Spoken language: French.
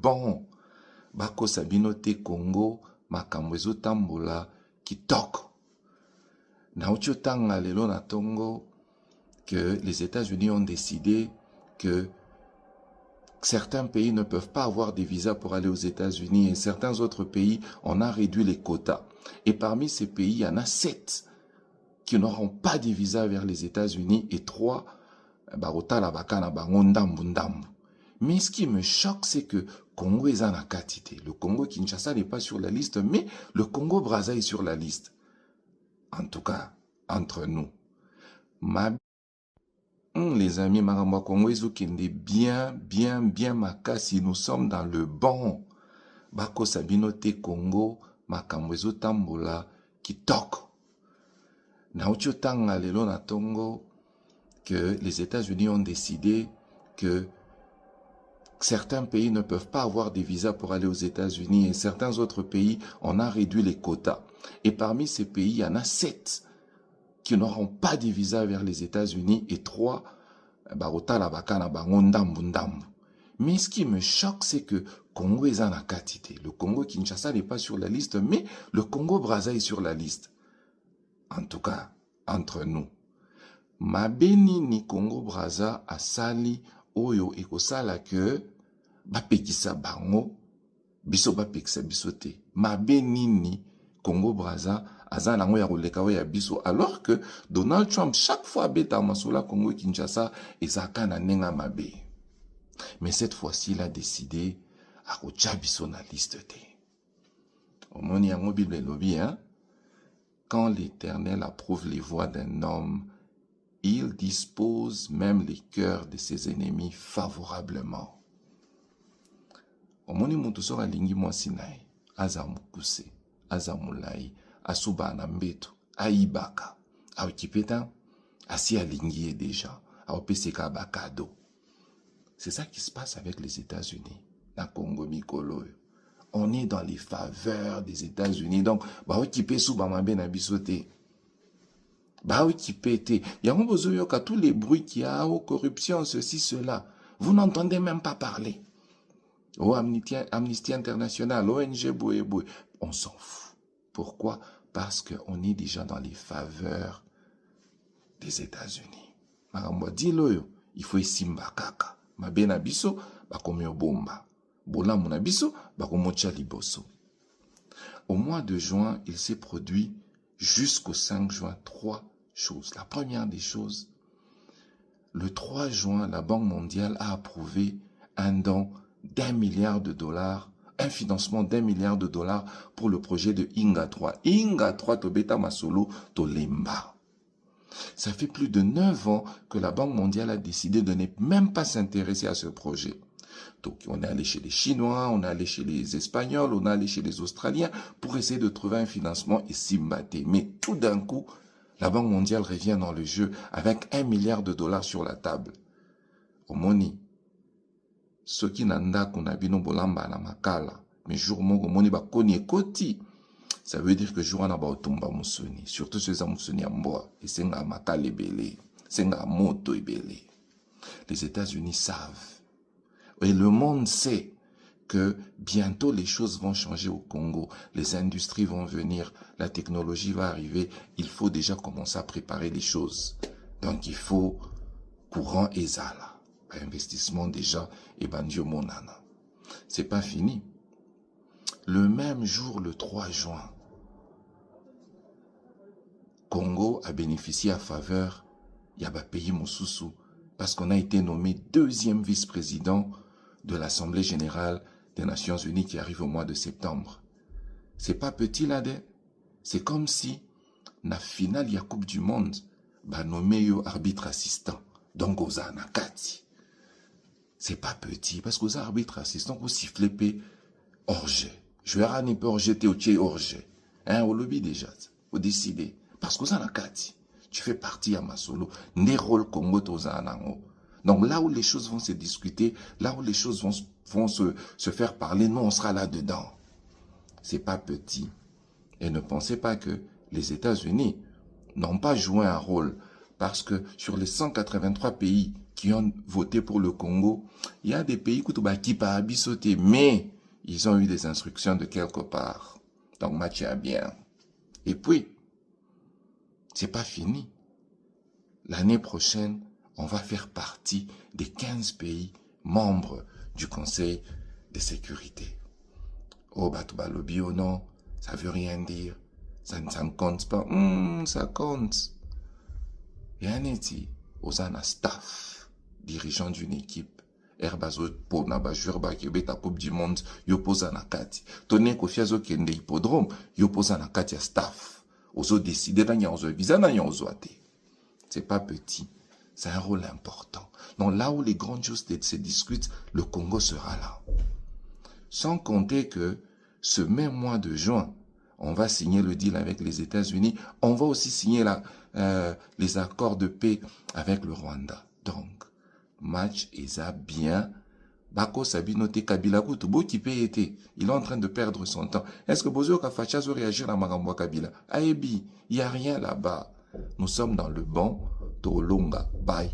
bon. Bako Sabinote Congo, Makamwezo Tambola, Kitoko. Naocho Tanga Lelo na Tongo, que les États-Unis ont décidé que certains pays ne peuvent pas avoir des visas pour aller aux États-Unis et certains autres pays, on a réduit les quotas. Et parmi ces pays, il y en a 7 qui n'auront pas de visa vers les États-Unis et 3, mais ce qui me choque, c'est que Congo est en quantité. Le Congo Kinshasa n'est pas sur la liste, mais le Congo Brazza est sur la liste. En tout cas, entre nous. Les amis, Maramba Congo Kende, bien, Makasi, nous sommes dans le bon. Bako Sabinote Congo, Makamwezo Tambola, Kitoko. Naocho Tanga Lelo na Tongo, que les États-Unis ont décidé que certains pays ne peuvent pas avoir des visas pour aller aux États-Unis et certains autres pays, on a réduit les quotas. Et parmi ces pays, il y en a 7 qui n'auront pas de visa vers les États-Unis et 3, mais ce qui me choque, c'est que Congo est en quantité. Le Congo Kinshasa n'est pas sur la liste, mais le Congo Brazza est sur la liste. En tout cas, entre nous. Mabeni ni Congo Brazza a sali oyo ekosala que bapekisa bango biso bapekisa biso te. Mabeni ni Congo Brazza aza nango ya koleka ya biso, alors que Donald Trump chaque fois beta masula Congo Kinshasa ezaka na nenga mabe. Mais cette fois-ci il a décidé à kotia biso na liste te. Omoni yango Bible lobi hein. Quand l'Éternel approuve les voies d'un homme, il dispose même les cœurs de ses ennemis favorablement. Omoni mutu soka lingi mwasi naye, aza mukuse, aza mulai, asuba na mbeto, aibaka, aokipeta, asi alingi déjà, aopeseka bakado. C'est ça qui se passe avec les États-Unis, na Congo Mikolo. On est dans les faveurs des États-Unis. Donc, aokipé sou bamabe na bisote. Il y a tous les bruits qu'il y a, corruption, ceci, cela. Vous n'entendez même pas parler. Oh, Amnesty International, ONG, Boué. On s'en fout. Pourquoi? Parce qu'on est déjà dans les faveurs des États-Unis. Il faut simba kaka. Mabena biso, bakomi bomba. Bola munabiso, bakomocha liboso. Au mois de juin, il s'est produit jusqu'au 5 juin 3 choses. La première des choses, le 3 juin, la Banque mondiale a approuvé un don d'$1 milliard, un financement d'$1 milliard pour le projet de Inga 3. Inga 3, Tobeta Masolo, Tolemba. Ça fait plus de 9 ans que la Banque mondiale a décidé de ne même pas s'intéresser à ce projet. Donc, on est allé chez les Chinois, on est allé chez les Espagnols, on est allé chez les Australiens pour essayer de trouver un financement et s'y battre. Mais tout d'un coup, la Banque mondiale revient dans le jeu avec $1 milliard sur la table. Omoni, ce qui n'anda qu'on a bino bolamba na makala, mais jour moko moni ba koni koti. Ça veut dire que jour on a ba otumba musoni, surtout ceux à musoni amboa, et senga makale belé, senga moto ebele. Les États-Unis savent. Et le monde sait que bientôt les choses vont changer au Congo. Les industries vont venir, la technologie va arriver. Il faut déjà commencer à préparer les choses. Donc il faut courant et zala. Investissement déjà et bandio monana. C'est pas fini. Le même jour, le 3 juin, Congo a bénéficié à faveur Yaba pays Mosusu parce qu'on a été nommé 2e vice-président de l'Assemblée générale des Nations Unies qui arrive au mois de septembre. C'est pas petit là, c'est comme si, na finale de la Coupe du Monde, nommé yo arbitre assistant, donc aux anakati. C'est pas petit, parce qu'aux arbitres assistants, vous sifflez hors-jeu. Je vais ramener pas hors-jeu, t'es au hors-jeu. Hein, au lobby déjà, au décider. Parce qu'aux anakati, tu fais partie à ma solo, ne rôle Congo aux anango. Donc là où les choses vont se discuter, là où les choses vont se faire parler, nous on sera là-dedans. C'est pas petit. Et ne pensez pas que les États-Unis n'ont pas joué un rôle Parce que sur les 183 pays qui ont voté pour le Congo, il y a des pays qui ont sauté, mais ils ont eu des instructions de quelque part. Donc, match est bien. Et puis, c'est pas fini. L'année prochaine, on va faire partie des 15 pays membres du Conseil de sécurité. Oh, Batubalobi, oh non, ça veut rien dire. Ça ne compte pas. Ça compte. Yaneti, Osana staff, dirigeant d'une équipe. Herbazo pour na bajur ba kebeta coupe du monde, yo posa na kati. Tone ko fiazo kende hippodrome, yo posa na kati ya staff. Ozo décider na nyanzo visa na nyanzo ate. C'est pas petit. C'est un rôle important. Donc là où les grandes choses se discutent, le Congo sera là. Sans compter que ce même mois de juin, on va signer le deal avec les États-Unis. On va aussi signer les accords de paix avec le Rwanda. Donc, match est bien. Bako Sabinote Kabila Kutubo qui peut été. Il est en train de perdre son temps. Est-ce que Bozo Kafachazo réagir à Magambo Kabila? Aebi, il n'y a rien là-bas. Nous sommes dans le bon Tolonga. Bye.